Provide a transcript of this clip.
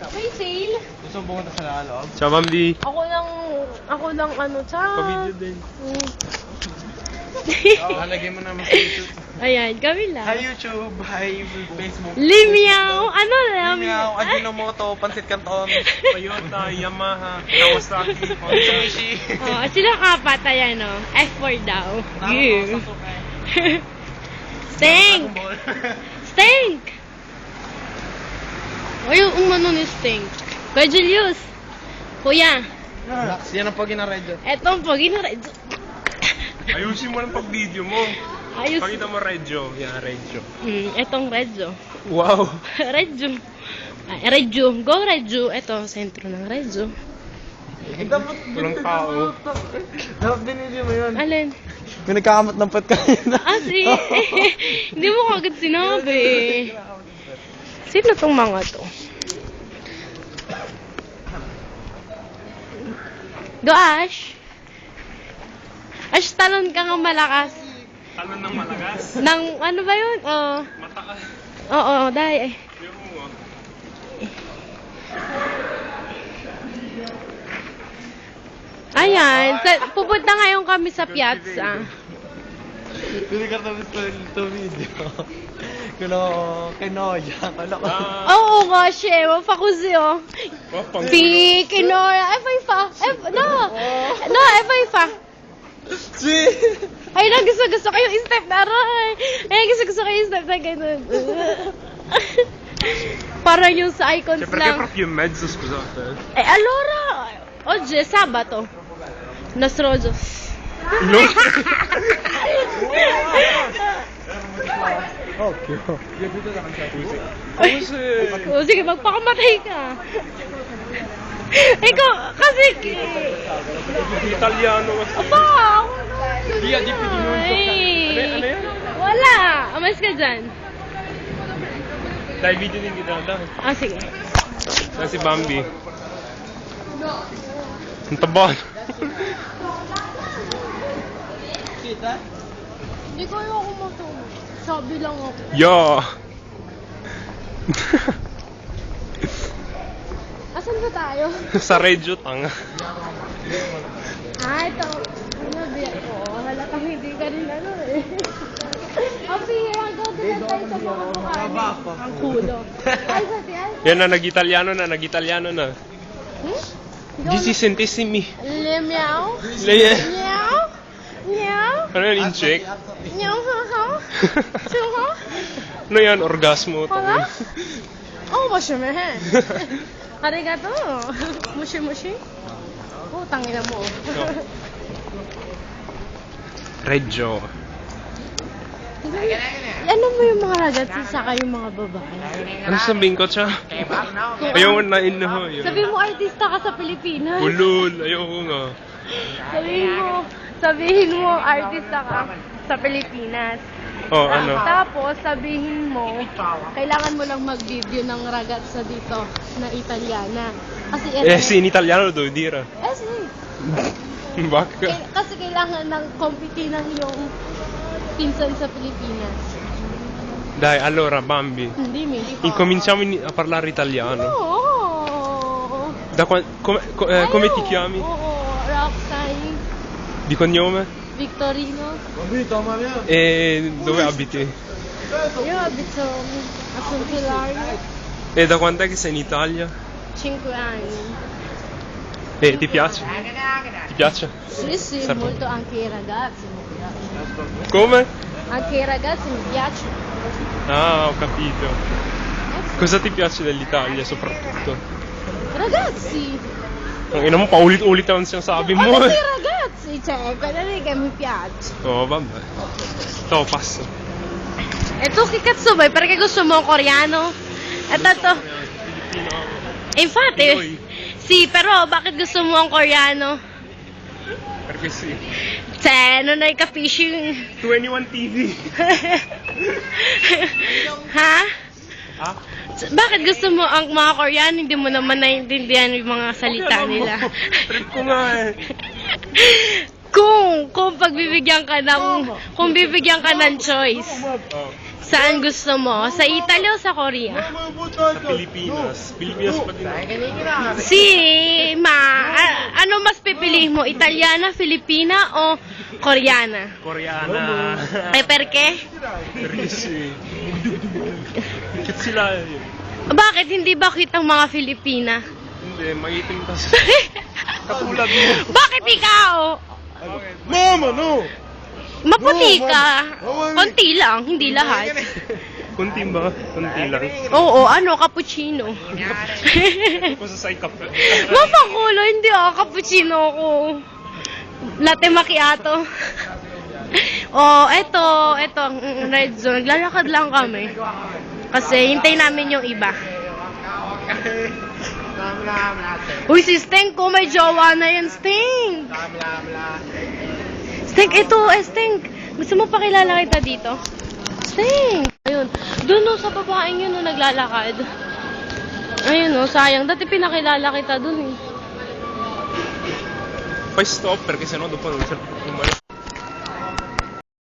May sale. Gusto mo pumunta sa loob? Ciao, Bambi. Ako lang ano, cha. Pa-video din. Lalagyan mo naman sa YouTube. Ayan, kami lang. Hi YouTube! Hi Facebook! Limyaw! Ano lang? Limyaw! Ajinomoto! Pansit Canton! Toyota, Yamaha, Kawasaki, Mitsubishi! Oh, silang apat, ayan o. F4 daw. Yeah. Stink! Stink! Ayaw umano ni Stink. Kuya Julius. Kuya. Relax, yan ang pogi na radyo. Etong pogi na red. Ayusin mo ng pag-video mo. Ayos. Pakita mo Redjo. Yan, Redjo. Etong Redjo. Wow. Redjo. Ay, Redjo. Go Redjo. Ito, sentro ng Redjo. Walang tao. Dapat binili mo yun. Alin? May nagkakamot ng pat kanina. Si. Hindi mo kagad sinabi. Sino tong mga to? Go, Ash. Ash, talon ka nga malakas. Talon ng malagas. Nang, ano ba yun? Oo. Matakas. Oo, dahil. Yung mo. Ayan. Pupunta ngayon kami sa piazza. Pili ka tapos ito video. Kinoya. Oo nga, siya. Mapakusi, oh. Si Kinoya. No, F5. Ay, gusto ko yung step na rin. Ay, gusto ko yung step na ganun. Para yung sa icons Perché lang. proprio in mezzo, scusate? Allora, oggi è sabato. Nostrogios. No. Okay. O, sige, magpakamatay ka. Ikaw, kasi... Italiano kasi. Aba, ako na. Via di Ano yan? Wala. Amas ka dyan. Dai, video din kita. Dai. Ah, sige. Saan si Bambi? Ang taba. Hindi ko ayaw ako matulog. Sabi lang ako. Yeah. Asan ba tayo? Sa Reggio, tanga. Ah, ito. Ano, biya ko. Halatang hindi ka rin ano eh. Happy, hanggang doon tayo sa mga mukha. Ang kulo. Ay, sa tiyan. Yan na, nag-Italiano na. Hmm? 10 Le meow. Leye. Meow. Meow. Ano yan, in Czech? Meow, ha, ha. Suha. Ano yan, orgasmo? Hala? Oh, mashimehe. Arigato. Mushi-mushi. Oh, tangina mo. Reggio. Ano mo yung mga ragazzi saka yung mga babae? Ano sabihin ko, Cha? Ayaw mo na inaho. Sabi mo artista ka sa Pilipinas. Ulul, ayaw ko nga. Sabihin mo artista ka sa Pilipinas. Oh, ano? Tapos sabihin mo, kailangan mo lang mag-video ng ragazza dito na Italiana. Kasi Sì, in italiano lo devo dire. sì. Bacca. Kasi kailangan ng compete ng yung pinsan sa Pilipinas. Dai, allora, Bambi, Hindi, mi. incominciamo a parlare italiano. Oo. Come ti chiami? Oo, Roxanne, Di cognome? Victorino. E dove abiti? Io abito a Santilario, E da quant'è che sei in Italia? 5 anni. E ti piace? Ti piace? Sì, Certo. molto anche i ragazzi mi piacciono. Come? Anche i ragazzi mi piacciono. Ah, ho capito. Sì. Cosa ti piace dell'Italia soprattutto? Ragazzi! Naman paulit-ulit ang sinasabi mo. Kasi ragazzi, cioè, quello lì che mi piace. Oh, vabbè. Ito, passo. E tu che cazzo vuoi? Perché gusto mo coreano? E tanto... Infatti, sì, però bakit gusto mo ang coreano? Perché sì. Cioè, non hai capisci? 21 TV. Ha? Ah? Bakit gusto mo ang mga Koreano, hindi mo naman naiintindihan yung mga salita nila? Trip ko nga eh. Kung bibigyan ka ng choice, Oh. Saan gusto mo? Sa Italy o sa Korea? Sa Pilipinas. Pilipinas pa din. Ano mas pipiliin mo? Italiana, Filipina o Koreana? Koreana. Perché? Kasi. Bakit sila yun? Bakit hindi ba kitang mga Filipina? Hindi, maitim tas. Katulad mo. Bakit ikaw? Mama, no! Maputi ka. Konti lang, hindi lahat. Kunti ba? Kunti lang. Oo, cappuccino. Masasay kape. Mapakulo, hindi cappuccino ako. Latte macchiato. Eto, ang red zone. Naglalakad lang kami. Kasi hintay namin yung iba. Uy, si Steng ko, may jowa na yan, Steng. Steng, ito, Steng. Gusto mo pakilala kita dito? Steng. Ayun. Doon sa babaeng yun naglalakad. Ayun sayang. Dati pinakilala kita doon eh. Pa-stopper kasi ano, doon pa umalis.